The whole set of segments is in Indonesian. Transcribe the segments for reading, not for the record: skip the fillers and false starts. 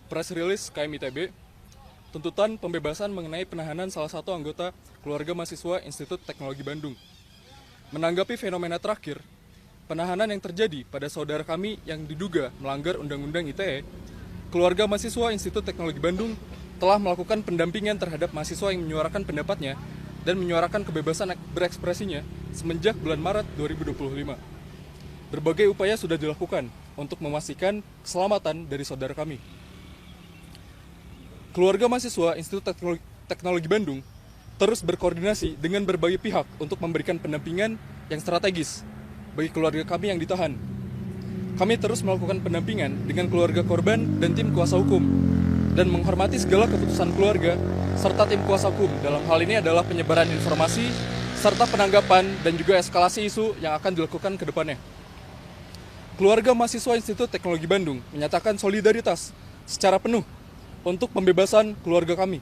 press release KMITB, tuntutan pembebasan mengenai penahanan salah satu anggota keluarga mahasiswa Institut Teknologi Bandung. Menanggapi fenomena terakhir, penahanan yang terjadi pada saudara kami yang diduga melanggar Undang-Undang ITE, keluarga mahasiswa Institut Teknologi Bandung telah melakukan pendampingan terhadap mahasiswa yang menyuarakan pendapatnya dan menyuarakan kebebasan berekspresinya semenjak bulan Maret 2025. Berbagai upaya sudah dilakukan untuk memastikan keselamatan dari saudara kami. Keluarga mahasiswa Institut Teknologi Bandung terus berkoordinasi dengan berbagai pihak untuk memberikan pendampingan yang strategis bagi keluarga kami yang ditahan. Kami terus melakukan pendampingan dengan keluarga korban dan tim kuasa hukum, dan menghormati segala keputusan keluarga serta tim kuasa hukum. Dalam hal ini adalah penyebaran informasi, serta penanggapan dan juga eskalasi isu yang akan dilakukan ke depannya. Keluarga mahasiswa Institut Teknologi Bandung menyatakan solidaritas secara penuh untuk pembebasan keluarga kami.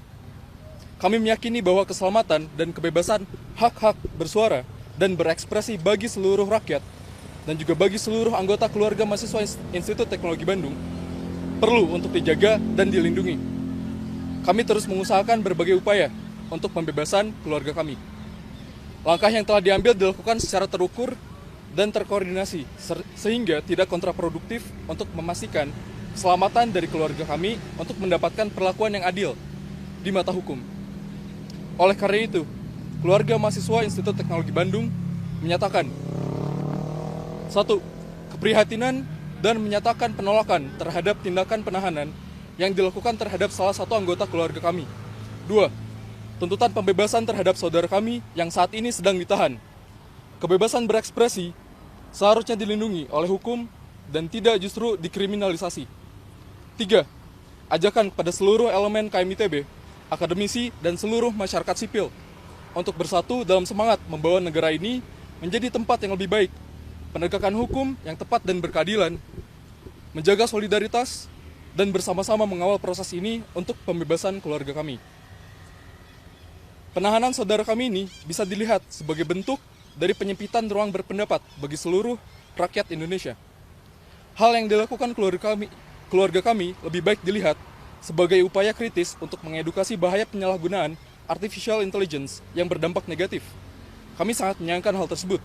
Kami meyakini bahwa keselamatan dan kebebasan hak-hak bersuara dan berekspresi bagi seluruh rakyat dan juga bagi seluruh anggota keluarga mahasiswa Institut Teknologi Bandung perlu untuk dijaga dan dilindungi. Kami terus mengusahakan berbagai upaya untuk pembebasan keluarga kami. Langkah yang telah diambil dilakukan secara terukur dan terkoordinasi sehingga tidak kontraproduktif untuk memastikan keselamatan dari keluarga kami untuk mendapatkan perlakuan yang adil di mata hukum. Oleh karena itu, keluarga mahasiswa Institut Teknologi Bandung menyatakan 1. Keprihatinan dan menyatakan penolakan terhadap tindakan penahanan yang dilakukan terhadap salah satu anggota keluarga kami. 2. Tuntutan pembebasan terhadap saudara kami yang saat ini sedang ditahan. Kebebasan berekspresi seharusnya dilindungi oleh hukum dan tidak justru dikriminalisasi. 3. Ajakan kepada seluruh elemen KMITB, akademisi, dan seluruh masyarakat sipil untuk bersatu dalam semangat membawa negara ini menjadi tempat yang lebih baik, penegakan hukum yang tepat dan berkeadilan, menjaga solidaritas, dan bersama-sama mengawal proses ini untuk pembebasan keluarga kami. Penahanan saudara kami ini bisa dilihat sebagai bentuk dari penyempitan ruang berpendapat bagi seluruh rakyat Indonesia. Hal yang dilakukan keluarga kami lebih baik dilihat sebagai upaya kritis untuk mengedukasi bahaya penyalahgunaan artificial intelligence yang berdampak negatif. Kami sangat menyayangkan hal tersebut.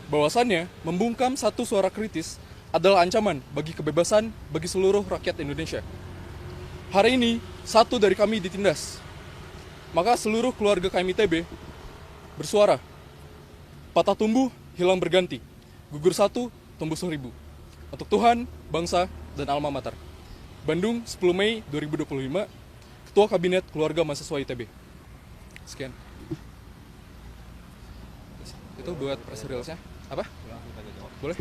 Bahwasannya, membungkam satu suara kritis adalah ancaman bagi kebebasan bagi seluruh rakyat Indonesia. Hari ini, satu dari kami ditindas. Maka seluruh keluarga KMITB bersuara, patah tumbuh, hilang berganti. Gugur satu, tumbuh 1000. Untuk Tuhan, bangsa, dan alma mater. Bandung, 10 Mei 2025, Ketua Kabinet Keluarga Mahasiswa ITB. Sekian. Itu buat press release-nya. Apa? Boleh?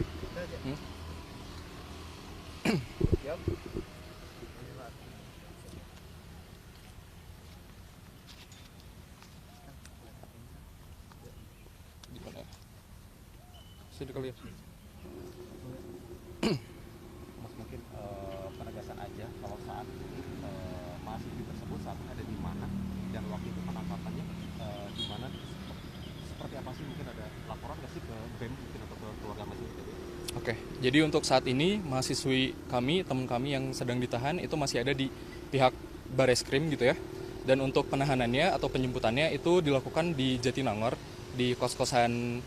Di mana ya? Sini kali ya. Mas, mungkin penegasan aja kalau saat mahasiswa tersebut saat ini ada di mana dan waktu itu penangkapannya di mana, seperti apa sih, mungkin ada laporan nggak sih ke BEM mungkin atau ke keluarga mahasiswa? Oke, jadi untuk saat ini mahasiswi kami, teman kami yang sedang ditahan itu masih ada di pihak Bareskrim gitu ya. Dan untuk penahanannya atau penjemputannya itu dilakukan di Jatinangor, di kos-kosan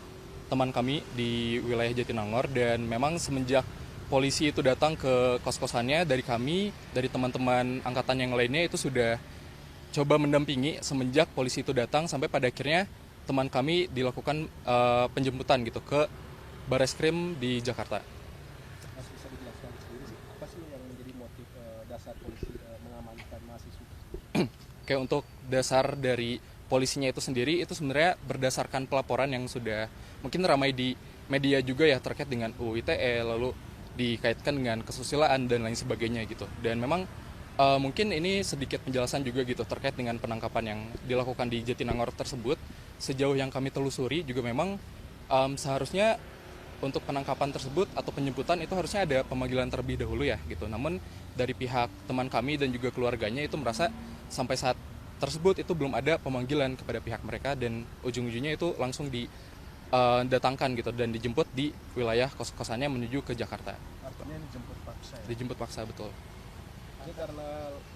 teman kami di wilayah Jatinangor. Dan memang semenjak polisi itu datang ke kos-kosannya, dari kami, dari teman-teman angkatan yang lainnya itu sudah coba mendampingi semenjak polisi itu datang sampai pada akhirnya teman kami dilakukan penjemputan gitu ke Bareskrim di Jakarta. Mas, bisa dijelaskan sendiri sih, apa sih yang menjadi motif dasar polisi mengamankan mahasiswa? Oke, untuk dasar dari polisinya itu sendiri itu sebenarnya berdasarkan pelaporan yang sudah mungkin ramai di media juga ya terkait dengan UU ITE, lalu dikaitkan dengan kesusilaan dan lain sebagainya gitu. Dan memang mungkin ini sedikit penjelasan juga gitu terkait dengan penangkapan yang dilakukan di Jatinangor tersebut. Sejauh yang kami telusuri juga memang seharusnya untuk penangkapan tersebut atau penjemputan itu harusnya ada pemanggilan terlebih dahulu ya gitu. Namun dari pihak teman kami dan juga keluarganya itu merasa sampai saat tersebut itu belum ada pemanggilan kepada pihak mereka, dan ujung-ujungnya itu langsung didatangkan gitu dan dijemput di wilayah kos-kosannya menuju ke Jakarta. Artinya dijemput paksa ya? Dijemput paksa, betul. Ini karena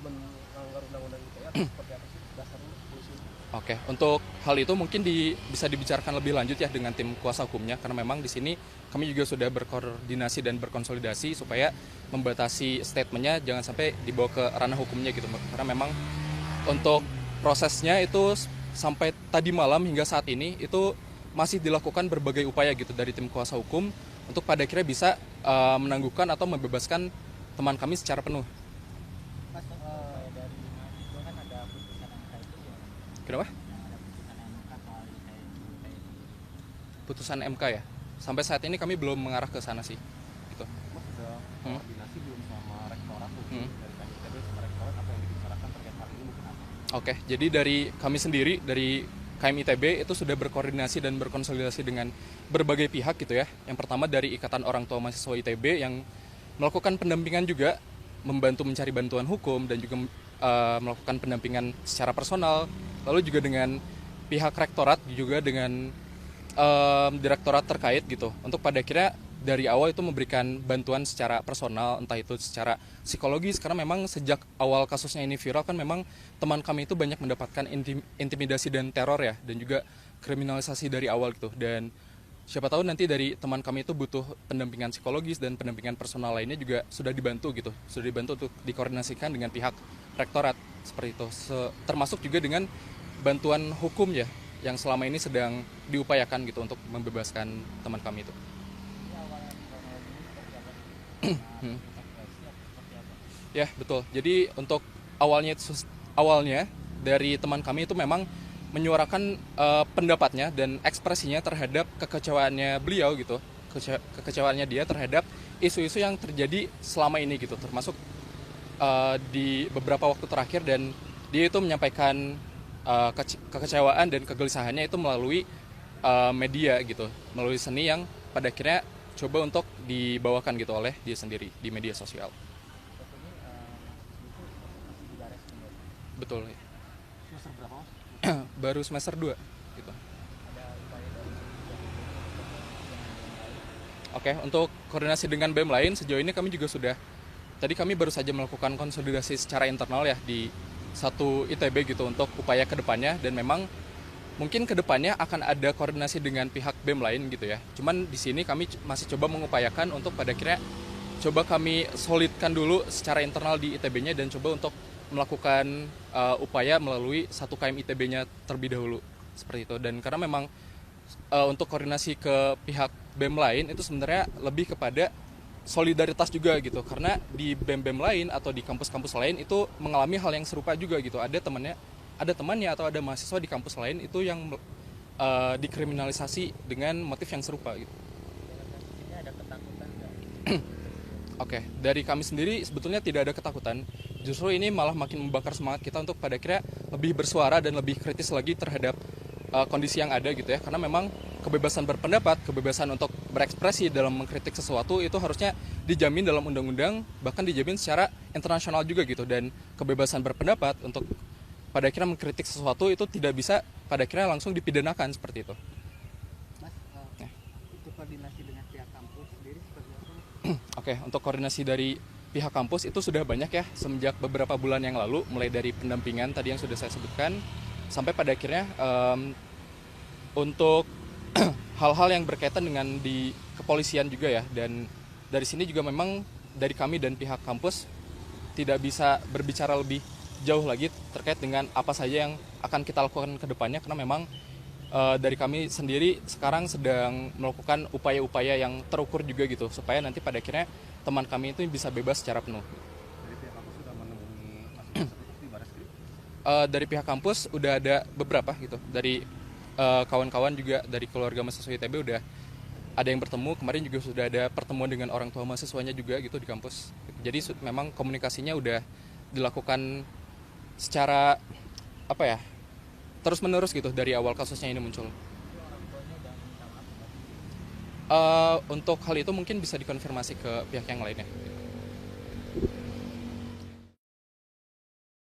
melanggar undang-undang ITE atau seperti apa sih dasarnya polisi? Oke, untuk hal itu mungkin bisa dibicarakan lebih lanjut ya dengan tim kuasa hukumnya, karena memang di sini kami juga sudah berkoordinasi dan berkonsolidasi supaya membatasi statementnya jangan sampai dibawa ke ranah hukumnya gitu, karena memang untuk prosesnya itu sampai tadi malam hingga saat ini itu masih dilakukan berbagai upaya gitu dari tim kuasa hukum untuk pada akhirnya bisa menangguhkan atau membebaskan teman kami secara penuh. Mas, dari mahasiswa kan ada putusan MK itu ya, Kenapa? ada putusan MK soal ITE. Putusan MK ya. Sampai saat ini kami belum mengarah ke sana sih. Gitu. Mas sudah koordinasi belum sama rektorat mungkin Hmm. dari KMITB sama rektorat apa yang dibicarakan terkait hal ini mungkin apa? Oke, jadi dari kami sendiri dari KMITB itu sudah berkoordinasi dan berkonsolidasi dengan berbagai pihak gitu ya. Yang pertama dari Ikatan Orang Tua Mahasiswa ITB yang melakukan pendampingan juga, membantu mencari bantuan hukum dan juga melakukan pendampingan secara personal. Lalu juga dengan pihak rektorat juga dengan direktorat terkait gitu. Untuk pada akhirnya dari awal itu memberikan bantuan secara personal, entah itu secara psikologis, karena memang sejak awal kasusnya ini viral kan memang teman kami itu banyak mendapatkan intimidasi dan teror ya, dan juga kriminalisasi dari awal gitu. Dan siapa tahu nanti dari teman kami itu butuh pendampingan psikologis dan pendampingan personal lainnya juga sudah dibantu gitu, sudah dibantu untuk dikoordinasikan dengan pihak rektorat seperti itu. Termasuk juga dengan bantuan hukum ya, yang selama ini sedang diupayakan gitu untuk membebaskan teman kami itu. Ini awalnya kronologi seperti apa sih? Evakuasi atau seperti apa? Ya betul. Jadi untuk awalnya dari teman kami itu memang menyuarakan pendapatnya dan ekspresinya terhadap kekecewaannya beliau gitu, kekecewaannya dia terhadap isu-isu yang terjadi selama ini gitu, termasuk di beberapa waktu terakhir, dan dia itu menyampaikan kekecewaan dan kegelisahannya itu melalui media gitu, melalui seni yang pada akhirnya coba untuk dibawakan gitu oleh dia sendiri di media sosial. Tapi ini mahasiswa itu masih juga respon ya? Betul. Semester berapa Mas? Baru semester 2 gitu. Ada upaya dari Oke, untuk koordinasi dengan BEM lain sejauh ini kami juga sudah, tadi kami baru saja melakukan konsolidasi secara internal ya di satu ITB gitu untuk upaya kedepannya, dan memang mungkin kedepannya akan ada koordinasi dengan pihak BEM lain gitu ya. Cuman di sini kami masih coba mengupayakan untuk pada akhirnya coba kami solidkan dulu secara internal di ITB-nya dan coba untuk melakukan upaya melalui satu KM ITB-nya terlebih dahulu seperti itu. Dan karena memang untuk koordinasi ke pihak BEM lain itu sebenarnya lebih kepada solidaritas juga gitu, karena di BEM-BEM lain atau di kampus-kampus lain itu mengalami hal yang serupa juga gitu. Ada temannya atau ada mahasiswa di kampus lain itu yang dikriminalisasi dengan motif yang serupa gitu. dengan kasus ini ada ketakutan nggak? Oke, dari kami sendiri sebetulnya tidak ada ketakutan. Justru ini malah makin membakar semangat kita untuk pada akhirnya lebih bersuara dan lebih kritis lagi terhadap kondisi yang ada gitu ya. Karena memang kebebasan berpendapat, kebebasan untuk berekspresi dalam mengkritik sesuatu itu harusnya dijamin dalam undang-undang, bahkan dijamin secara internasional juga gitu. Dan kebebasan berpendapat untuk pada akhirnya mengkritik sesuatu itu tidak bisa pada akhirnya langsung dipidanakan seperti itu. Mas, Ya. untuk koordinasi dengan pihak kampus sendiri seperti apa? Oke, untuk koordinasi dari pihak kampus itu sudah banyak ya semenjak beberapa bulan yang lalu, mulai dari pendampingan tadi yang sudah saya sebutkan sampai pada akhirnya untuk hal-hal yang berkaitan dengan di kepolisian juga ya. Dan dari sini juga memang dari kami dan pihak kampus tidak bisa berbicara lebih jauh lagi terkait dengan apa saja yang akan kita lakukan ke depannya, karena memang dari kami sendiri sekarang sedang melakukan upaya-upaya yang terukur juga gitu supaya nanti pada akhirnya teman kami itu bisa bebas secara penuh. Dari pihak kampus sudah menemui mahasiswa tersebut di Bareskrim? Dari pihak kampus udah ada beberapa gitu, dari kawan-kawan juga dari keluarga mahasiswa ITB udah ada yang bertemu. Kemarin juga sudah ada pertemuan dengan orang tua mahasiswanya juga gitu di kampus. Jadi memang komunikasinya udah dilakukan secara apa ya, terus menerus gitu dari awal kasusnya ini muncul. Orang tuanya udah minta maaf nggak? Untuk hal itu mungkin bisa dikonfirmasi ke pihak yang lainnya.